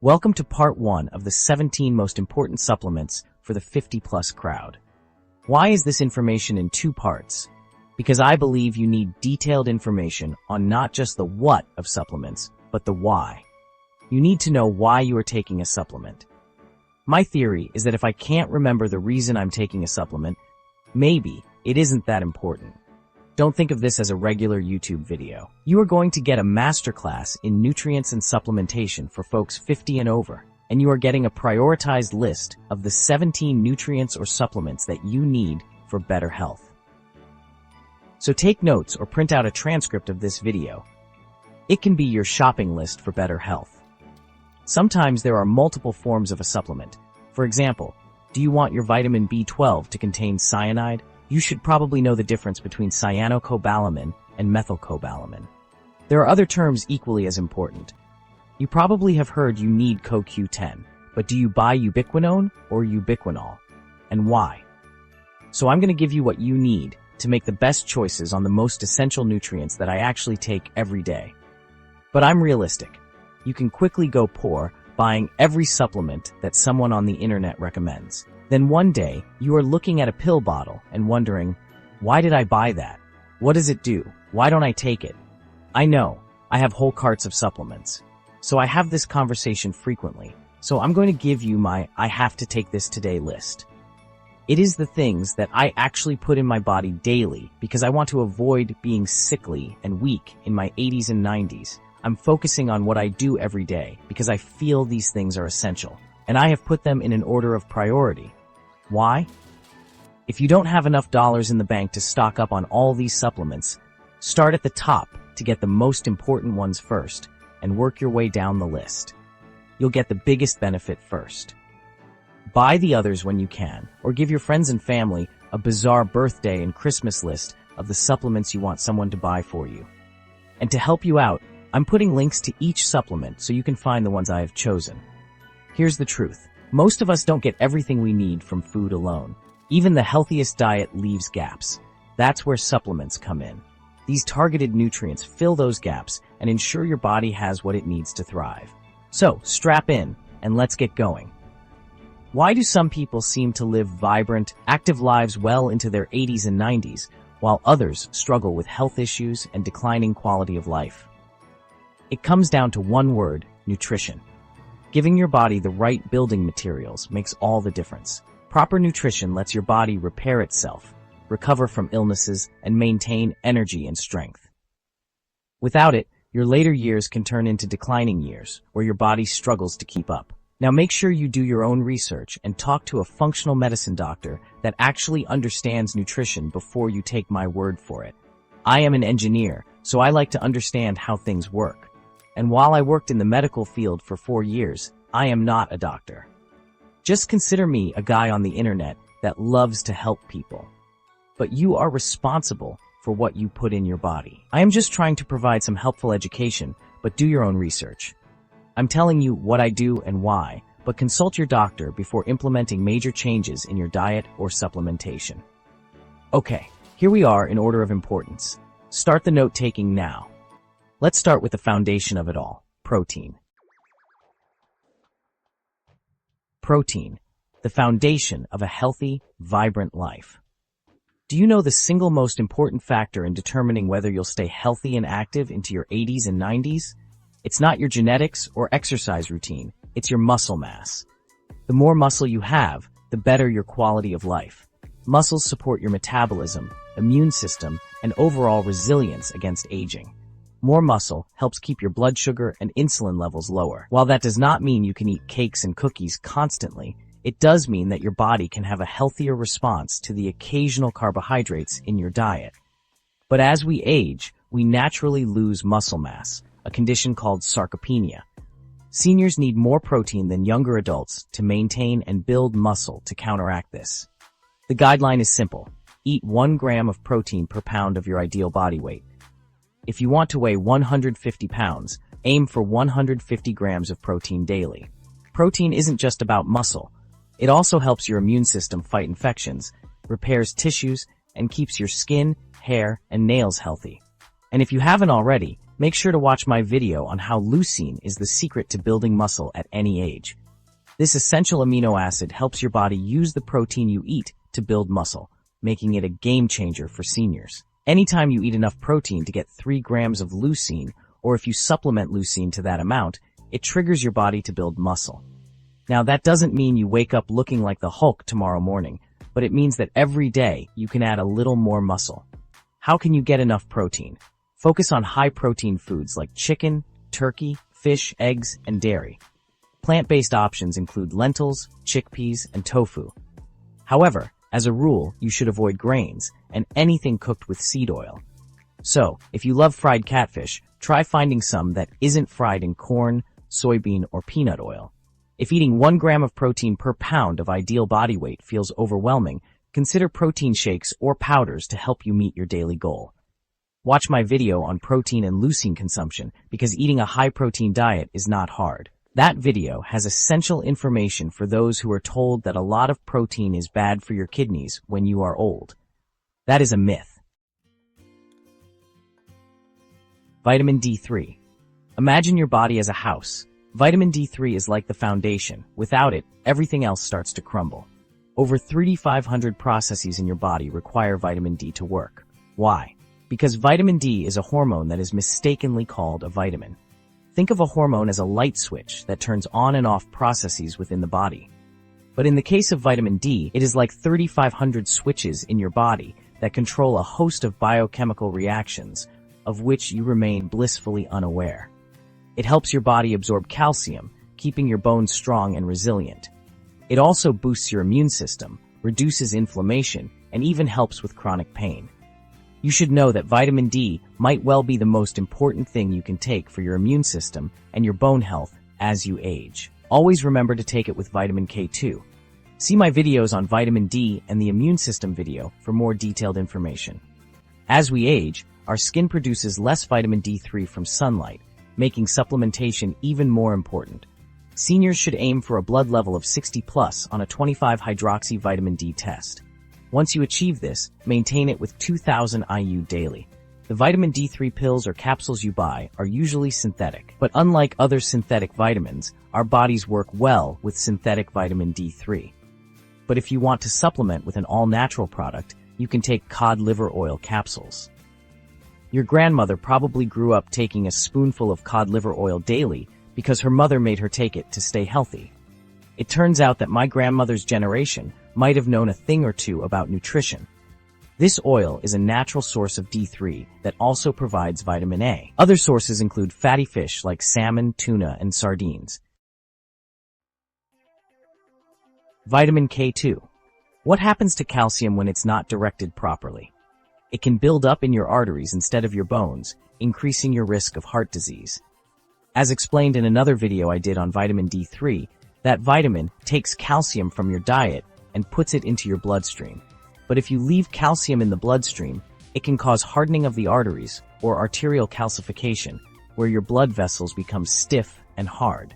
Welcome to part 1 of the 17 most important supplements for the 50-plus crowd. Why is this information in 2 parts? Because I believe you need detailed information on not just the what of supplements, but the why. You need to know why you are taking a supplement. My theory is that if I can't remember the reason I'm taking a supplement, maybe it isn't that important. Don't think of this as a regular YouTube video. You are going to get a masterclass in nutrients and supplementation for folks 50 and over, and you are getting a prioritized list of the 17 nutrients or supplements that you need for better health. So take notes or print out a transcript of this video. It can be your shopping list for better health. Sometimes there are multiple forms of a supplement. For example, do you want your vitamin B12 to contain cyanide? You should probably know the difference between cyanocobalamin and methylcobalamin. There are other terms equally as important. You probably have heard you need CoQ10, but do you buy Ubiquinol or Ubiquinol? And why? So I'm going to give you what you need to make the best choices on the most essential nutrients that I actually take every day. But I'm realistic. You can quickly go poor buying every supplement that someone on the internet recommends. Then one day, you are looking at a pill bottle and wondering, why did I buy that? What does it do? Why don't I take it? I know, I have whole carts of supplements. So I have this conversation frequently. So I'm going to give you my I have to take this today list. It is the things that I actually put in my body daily because I want to avoid being sickly and weak in my 80s and 90s. I'm focusing on what I do every day because I feel these things are essential. And I have put them in an order of priority. Why? If you don't have enough dollars in the bank to stock up on all these supplements, start at the top to get the most important ones first and work your way down the list. You'll get the biggest benefit first. Buy the others when you can, or give your friends and family a bizarre birthday and Christmas list of the supplements you want someone to buy for you. And to help you out, I'm putting links to each supplement so you can find the ones I have chosen. Here's the truth. Most of us don't get everything we need from food alone. Even the healthiest diet leaves gaps. That's where supplements come in. These targeted nutrients fill those gaps and ensure your body has what it needs to thrive. So, strap in and let's get going. Why do some people seem to live vibrant, active lives well into their 80s and 90s, while others struggle with health issues and declining quality of life? It comes down to one word: nutrition. Giving your body the right building materials makes all the difference. Proper nutrition lets your body repair itself, recover from illnesses, and maintain energy and strength. Without it, your later years can turn into declining years, where your body struggles to keep up. Now make sure you do your own research and talk to a functional medicine doctor that actually understands nutrition before you take my word for it. I am an engineer, so I like to understand how things work. And while I worked in the medical field for 4 years, I am not a doctor. Just consider me a guy on the internet that loves to help people. But you are responsible for what you put in your body. I am just trying to provide some helpful education, but do your own research. I'm telling you what I do and why, but consult your doctor before implementing major changes in your diet or supplementation. Okay, here we are in order of importance. Start the note-taking now. Let's start with the foundation of it all: protein. Protein, the foundation of a healthy, vibrant life. Do you know the single most important factor in determining whether you'll stay healthy and active into your 80s and 90s? It's not your genetics or exercise routine, it's your muscle mass. The more muscle you have, the better your quality of life. Muscles support your metabolism, immune system, and overall resilience against aging. More muscle helps keep your blood sugar and insulin levels lower. While that does not mean you can eat cakes and cookies constantly, it does mean that your body can have a healthier response to the occasional carbohydrates in your diet. But as we age, we naturally lose muscle mass, a condition called sarcopenia. Seniors need more protein than younger adults to maintain and build muscle to counteract this. The guideline is simple: eat 1 gram of protein per pound of your ideal body weight. If you want to weigh 150 pounds, aim for 150 grams of protein daily. Protein isn't just about muscle. It also helps your immune system fight infections, repairs tissues, and keeps your skin, hair, and nails healthy. And if you haven't already, Make sure to watch my video on how leucine is the secret to building muscle at any age. This essential amino acid helps your body use the protein you eat to build muscle, making it a game changer for seniors. Anytime you eat enough protein to get 3 grams of leucine, or if you supplement leucine to that amount, it triggers your body to build muscle. Now, that doesn't mean you wake up looking like the Hulk tomorrow morning, but it means that every day you can add a little more muscle. How can you get enough protein? Focus on high-protein foods like chicken, turkey, fish, eggs, and dairy. Plant-based options include lentils, chickpeas, and tofu. However, as a rule, you should avoid grains and anything cooked with seed oil. So, if you love fried catfish, try finding some that isn't fried in corn, soybean, or peanut oil. If eating 1 gram of protein per pound of ideal body weight feels overwhelming, consider protein shakes or powders to help you meet your daily goal. Watch my video on protein and leucine consumption because eating a high-protein diet is not hard. That video has essential information for those who are told that a lot of protein is bad for your kidneys when you are old. That is a myth. Vitamin D3. Imagine your body as a house. Vitamin D3 is like the foundation. Without it, everything else starts to crumble. Over 3,500 processes in your body require vitamin D to work. Why? Because vitamin D is a hormone that is mistakenly called a vitamin. Think of a hormone as a light switch that turns on and off processes within the body. But in the case of vitamin D, it is like 3,500 switches in your body that control a host of biochemical reactions, of which you remain blissfully unaware. It helps your body absorb calcium, keeping your bones strong and resilient. It also boosts your immune system, reduces inflammation, and even helps with chronic pain. You should know that vitamin D might well be the most important thing you can take for your immune system and your bone health as you age. Always remember to take it with vitamin K2. See my videos on vitamin D and the immune system video for more detailed information. As we age, our skin produces less vitamin D3 from sunlight, making supplementation even more important. Seniors should aim for a blood level of 60+ on a 25-hydroxy vitamin D test. Once you achieve this, maintain it with 2,000 IU daily. The vitamin D3 pills or capsules you buy are usually synthetic, but unlike other synthetic vitamins, our bodies work well with synthetic vitamin D3. But if you want to supplement with an all-natural product, you can take cod liver oil capsules. Your grandmother probably grew up taking a spoonful of cod liver oil daily because her mother made her take it to stay healthy. It turns out that my grandmother's generation might have known a thing or two about nutrition. This oil is a natural source of D3 that also provides vitamin A. Other sources include fatty fish like salmon, tuna, and sardines. Vitamin K2. What happens to calcium when it's not directed properly? It can build up in your arteries instead of your bones, increasing your risk of heart disease. As explained in another video I did on vitamin D3, that vitamin takes calcium from your diet and puts it into your bloodstream. But if you leave calcium in the bloodstream, it can cause hardening of the arteries or arterial calcification, where your blood vessels become stiff and hard.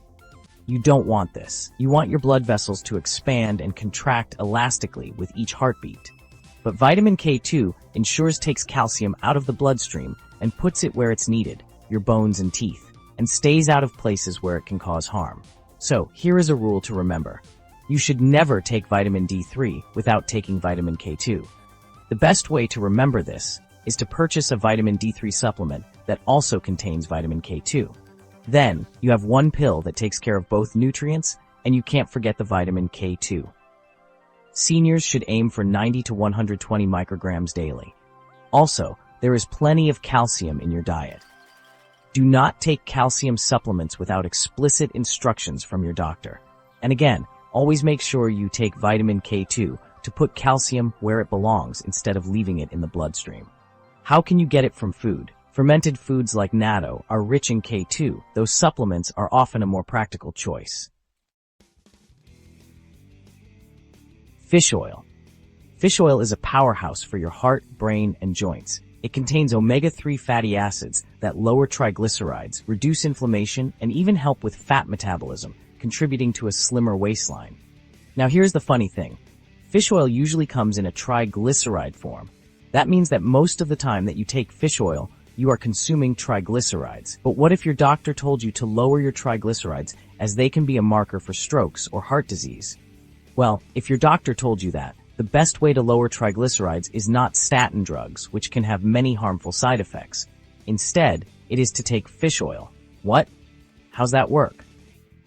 You don't want this. You want your blood vessels to expand and contract elastically with each heartbeat. But vitamin K2 ensures takes calcium out of the bloodstream and puts it where it's needed, your bones and teeth, and stays out of places where it can cause harm. So, here is a rule to remember. You should never take vitamin D3 without taking vitamin K2. The best way to remember this is to purchase a vitamin D3 supplement that also contains vitamin K2. Then, you have one pill that takes care of both nutrients, and you can't forget the vitamin K2. Seniors should aim for 90 to 120 micrograms daily. Also, there is plenty of calcium in your diet. Do not take calcium supplements without explicit instructions from your doctor. And again, always make sure you take vitamin K2 to put calcium where it belongs instead of leaving it in the bloodstream. How can you get it from food? Fermented foods like natto are rich in K2, though supplements are often a more practical choice. Fish oil. Fish oil is a powerhouse for your heart, brain, and joints. It contains omega-3 fatty acids that lower triglycerides, reduce inflammation, and even help with fat metabolism, contributing to a slimmer waistline. Now here's the funny thing. Fish oil usually comes in a triglyceride form. That means that most of the time that you take fish oil, you are consuming triglycerides. But what if your doctor told you to lower your triglycerides, as they can be a marker for strokes or heart disease? Well, if your doctor told you that, the best way to lower triglycerides is not statin drugs, which can have many harmful side effects. Instead, it is to take fish oil. What? How's that work?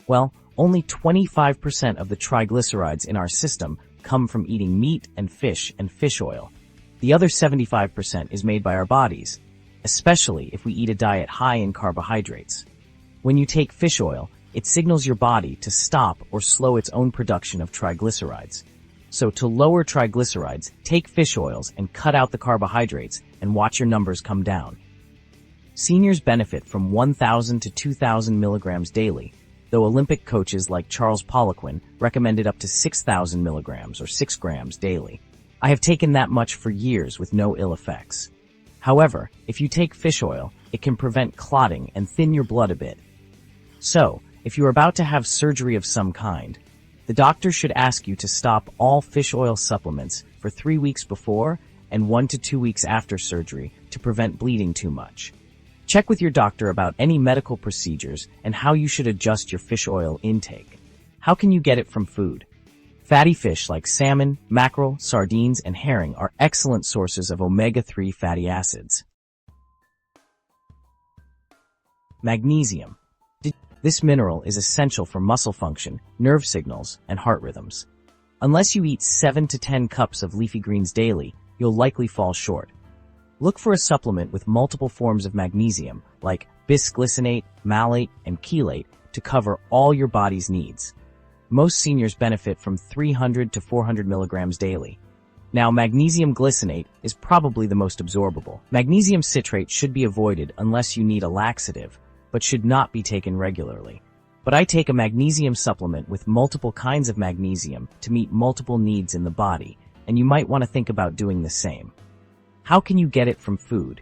Well, only 25% of the triglycerides in our system come from eating meat and fish oil. The other 75% is made by our bodies, especially if we eat a diet high in carbohydrates. When you take fish oil, it signals your body to stop or slow its own production of triglycerides. So to lower triglycerides, take fish oils and cut out the carbohydrates and watch your numbers come down. Seniors benefit from 1,000 to 2,000 milligrams daily, though Olympic coaches like Charles Poliquin recommended up to 6,000 milligrams or 6 grams daily. I have taken that much for years with no ill effects. However, if you take fish oil, it can prevent clotting and thin your blood a bit. So, if you are about to have surgery of some kind, the doctor should ask you to stop all fish oil supplements for 3 weeks before and 1 to 2 weeks after surgery to prevent bleeding too much. Check with your doctor about any medical procedures and how you should adjust your fish oil intake. How can you get it from food? Fatty fish like salmon, mackerel, sardines, and herring are excellent sources of omega-3 fatty acids. Magnesium. This mineral is essential for muscle function, nerve signals, and heart rhythms. Unless you eat 7 to 10 cups of leafy greens daily, you'll likely fall short. Look for a supplement with multiple forms of magnesium, like bisglycinate, malate, and chelate, to cover all your body's needs. Most seniors benefit from 300 to 400 milligrams daily. Now, magnesium glycinate is probably the most absorbable. Magnesium citrate should be avoided unless you need a laxative, but should not be taken regularly. But I take a magnesium supplement with multiple kinds of magnesium to meet multiple needs in the body, and you might want to think about doing the same. How can you get it from food?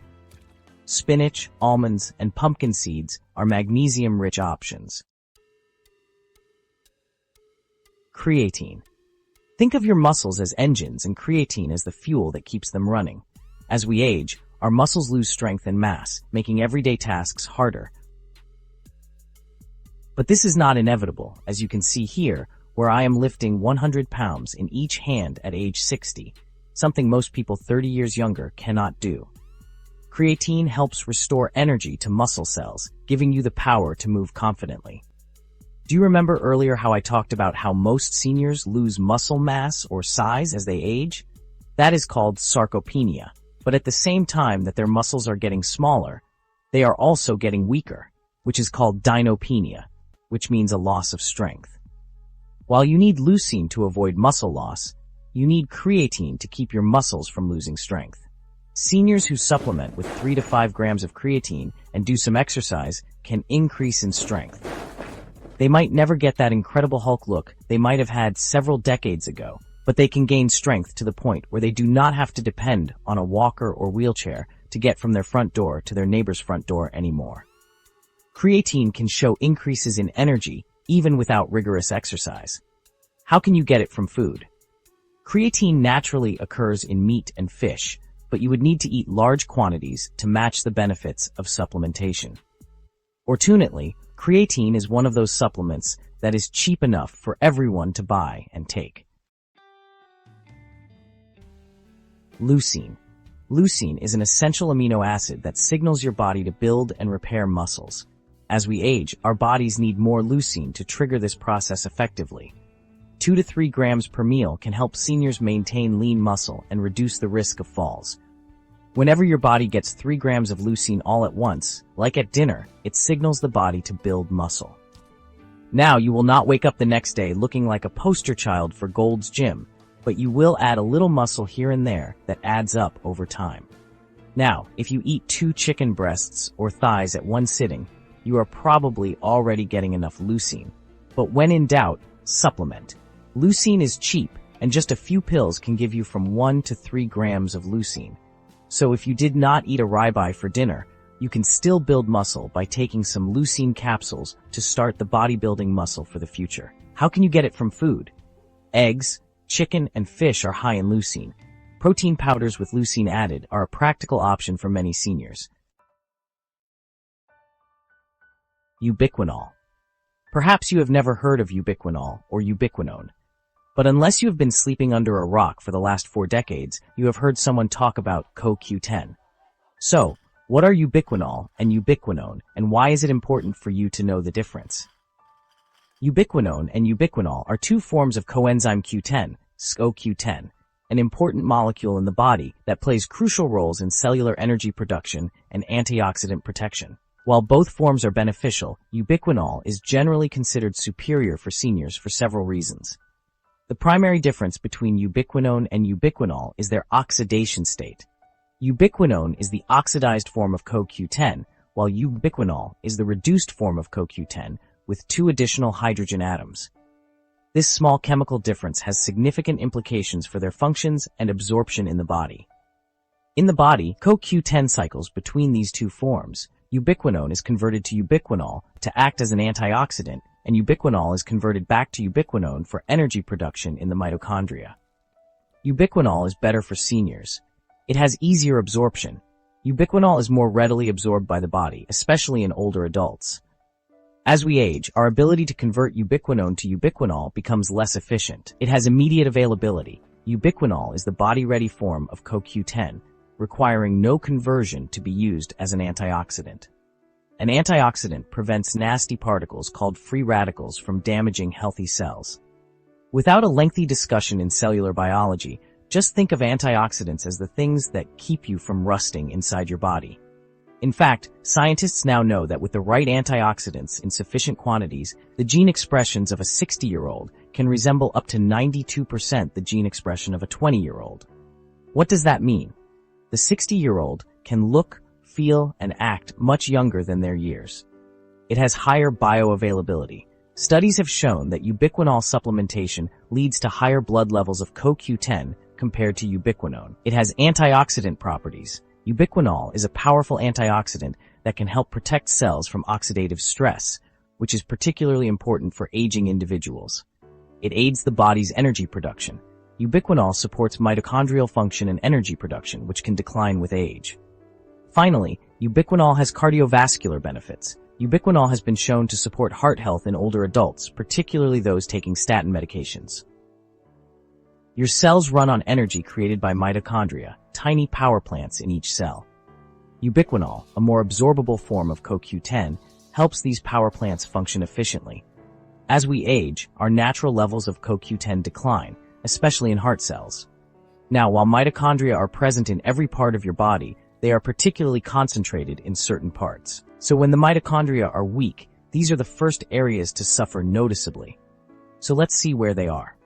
Spinach, almonds, and pumpkin seeds are magnesium-rich options. Creatine. Think of your muscles as engines and creatine as the fuel that keeps them running. As we age, our muscles lose strength and mass, making everyday tasks harder. But this is not inevitable, as you can see here, where I am lifting 100 pounds in each hand at age 60, something most people 30 years younger cannot do. Creatine helps restore energy to muscle cells, giving you the power to move confidently. Do you remember earlier how I talked about how most seniors lose muscle mass or size as they age? That is called sarcopenia. But at the same time that their muscles are getting smaller, they are also getting weaker, which is called dynopenia, which means a loss of strength. While you need leucine to avoid muscle loss, you need creatine to keep your muscles from losing strength. Seniors who supplement with 3 to 5 grams of creatine and do some exercise can increase in strength. They might never get that incredible Hulk look they might have had several decades ago, but they can gain strength to the point where they do not have to depend on a walker or wheelchair to get from their front door to their neighbor's front door anymore. Creatine can show increases in energy even without rigorous exercise. How can you get it from food? Creatine naturally occurs in meat and fish, but you would need to eat large quantities to match the benefits of supplementation. Fortunately, creatine is one of those supplements that is cheap enough for everyone to buy and take. Leucine. Leucine is an essential amino acid that signals your body to build and repair muscles. As we age, our bodies need more leucine to trigger this process effectively. 2 to 3 grams per meal can help seniors maintain lean muscle and reduce the risk of falls. Whenever your body gets 3 grams of leucine all at once, like at dinner, it signals the body to build muscle. Now, you will not wake up the next day looking like a poster child for Gold's Gym, but you will add a little muscle here and there that adds up over time. Now, if you eat 2 chicken breasts or thighs at one sitting, you are probably already getting enough leucine. But when in doubt, supplement. Leucine is cheap, and just a few pills can give you from 1 to 3 grams of leucine. So if you did not eat a ribeye for dinner, you can still build muscle by taking some leucine capsules to start the bodybuilding muscle for the future. How can you get it from food? Eggs, chicken, and fish are high in leucine. Protein powders with leucine added are a practical option for many seniors. Ubiquinol. Perhaps you have never heard of ubiquinol or ubiquinone. But unless you have been sleeping under a rock for the last 4 decades, you have heard someone talk about CoQ10. So, what are ubiquinol and ubiquinone, and why is it important for you to know the difference? Ubiquinone and ubiquinol are 2 forms of coenzyme Q10, CoQ10, an important molecule in the body that plays crucial roles in cellular energy production and antioxidant protection. While both forms are beneficial, ubiquinol is generally considered superior for seniors for several reasons. The primary difference between ubiquinone and ubiquinol is their oxidation state. Ubiquinone is the oxidized form of CoQ10, while ubiquinol is the reduced form of CoQ10 with 2 additional hydrogen atoms. This small chemical difference has significant implications for their functions and absorption in the body. In the body, CoQ10 cycles between these 2 forms. Ubiquinone is converted to ubiquinol to act as an antioxidant, and ubiquinol is converted back to ubiquinone for energy production in the mitochondria. Ubiquinol is better for seniors. It has easier absorption. Ubiquinol is more readily absorbed by the body, especially in older adults. As we age, our ability to convert ubiquinone to ubiquinol becomes less efficient. It has immediate availability. Ubiquinol is the body-ready form of CoQ10, requiring no conversion to be used as an antioxidant. An antioxidant prevents nasty particles called free radicals from damaging healthy cells. Without a lengthy discussion in cellular biology, just think of antioxidants as the things that keep you from rusting inside your body. In fact, scientists now know that with the right antioxidants in sufficient quantities, the gene expressions of a 60-year-old can resemble up to 92% the gene expression of a 20-year-old. What does that mean? The 60-year-old can look, feel, and act much younger than their years. It has higher bioavailability. Studies have shown that ubiquinol supplementation leads to higher blood levels of CoQ10 compared to ubiquinone. It has antioxidant properties. Ubiquinol is a powerful antioxidant that can help protect cells from oxidative stress, which is particularly important for aging individuals. It aids the body's energy production. Ubiquinol supports mitochondrial function and energy production, which can decline with age. Finally, ubiquinol has cardiovascular benefits. Ubiquinol has been shown to support heart health in older adults, particularly those taking statin medications. Your cells run on energy created by mitochondria, tiny power plants in each cell. Ubiquinol, a more absorbable form of CoQ10, helps these power plants function efficiently. As we age, our natural levels of CoQ10 decline, especially in heart cells. Now, while mitochondria are present in every part of your body, they are particularly concentrated in certain parts. So when the mitochondria are weak, these are the first areas to suffer noticeably. So let's see where they are.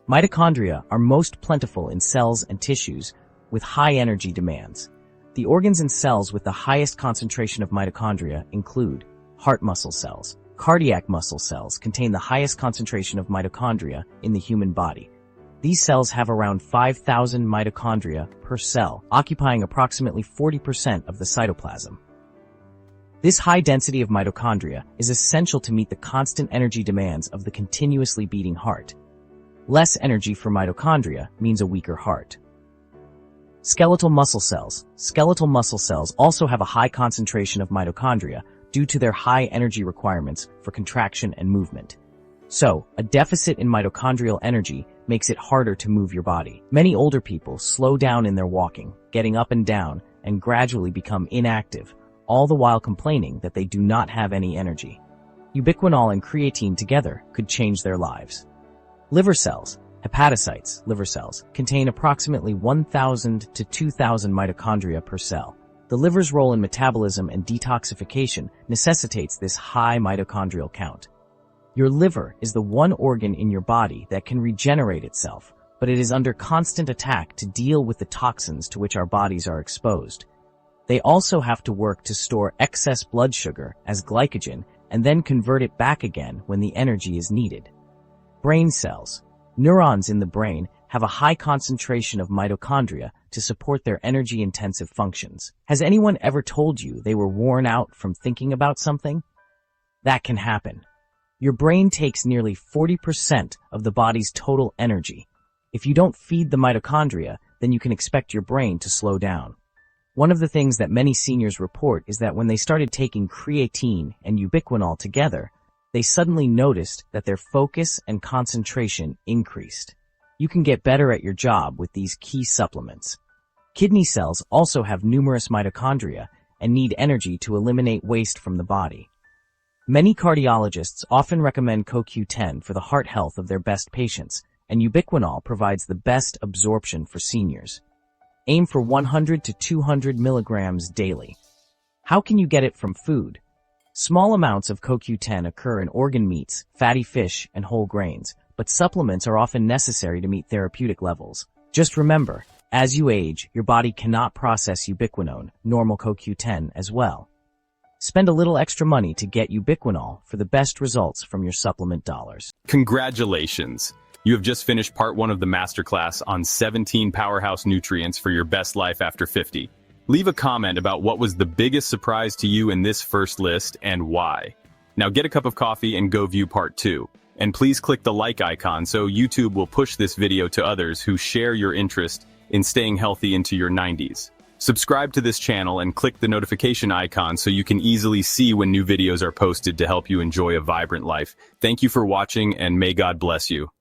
Mitochondria are most plentiful in cells and tissues with high energy demands. The organs and cells with the highest concentration of mitochondria include heart muscle cells. Cardiac muscle cells contain the highest concentration of mitochondria in the human body. These cells have around 5,000 mitochondria per cell, occupying approximately 40% of the cytoplasm. This high density of mitochondria is essential to meet the constant energy demands of the continuously beating heart. Less energy for mitochondria means a weaker heart. Skeletal muscle cells. Skeletal muscle cells also have a high concentration of mitochondria due to their high energy requirements for contraction and movement. So, a deficit in mitochondrial energy makes it harder to move your body. Many older people slow down in their walking, getting up and down, and gradually become inactive, all the while complaining that they do not have any energy. Ubiquinol and creatine together could change their lives. Liver cells, hepatocytes, liver cells, contain approximately 1,000 to 2,000 mitochondria per cell. The liver's role in metabolism and detoxification necessitates this high mitochondrial count. Your liver is the one organ in your body that can regenerate itself, but it is under constant attack to deal with the toxins to which our bodies are exposed. They also have to work to store excess blood sugar as glycogen and then convert it back again when the energy is needed. Brain cells. Neurons in the brain have a high concentration of mitochondria to support their energy-intensive functions. Has anyone ever told you they were worn out from thinking about something? That can happen. Your brain takes nearly 40% of the body's total energy. If you don't feed the mitochondria, then you can expect your brain to slow down. One of the things that many seniors report is that when they started taking creatine and ubiquinol together, they suddenly noticed that their focus and concentration increased. You can get better at your job with these key supplements. Kidney cells also have numerous mitochondria and need energy to eliminate waste from the body. Many cardiologists often recommend CoQ10 for the heart health of their best patients, and ubiquinol provides the best absorption for seniors. Aim for 100 to 200 milligrams daily. How can you get it from food? Small amounts of CoQ10 occur in organ meats, fatty fish, and whole grains, but supplements are often necessary to meet therapeutic levels. Just remember, as you age, your body cannot process ubiquinone, normal CoQ10, as well. Spend a little extra money to get ubiquinol for the best results from your supplement dollars. Congratulations! You have just finished part 1 of the masterclass on 17 powerhouse nutrients for your best life after 50. Leave a comment about what was the biggest surprise to you in this first list and why. Now get a cup of coffee and go view part 2. And please click the like icon so YouTube will push this video to others who share your interest in staying healthy into your 90s. Subscribe to this channel and click the notification icon so you can easily see when new videos are posted to help you enjoy a vibrant life. Thank you for watching and may God bless you.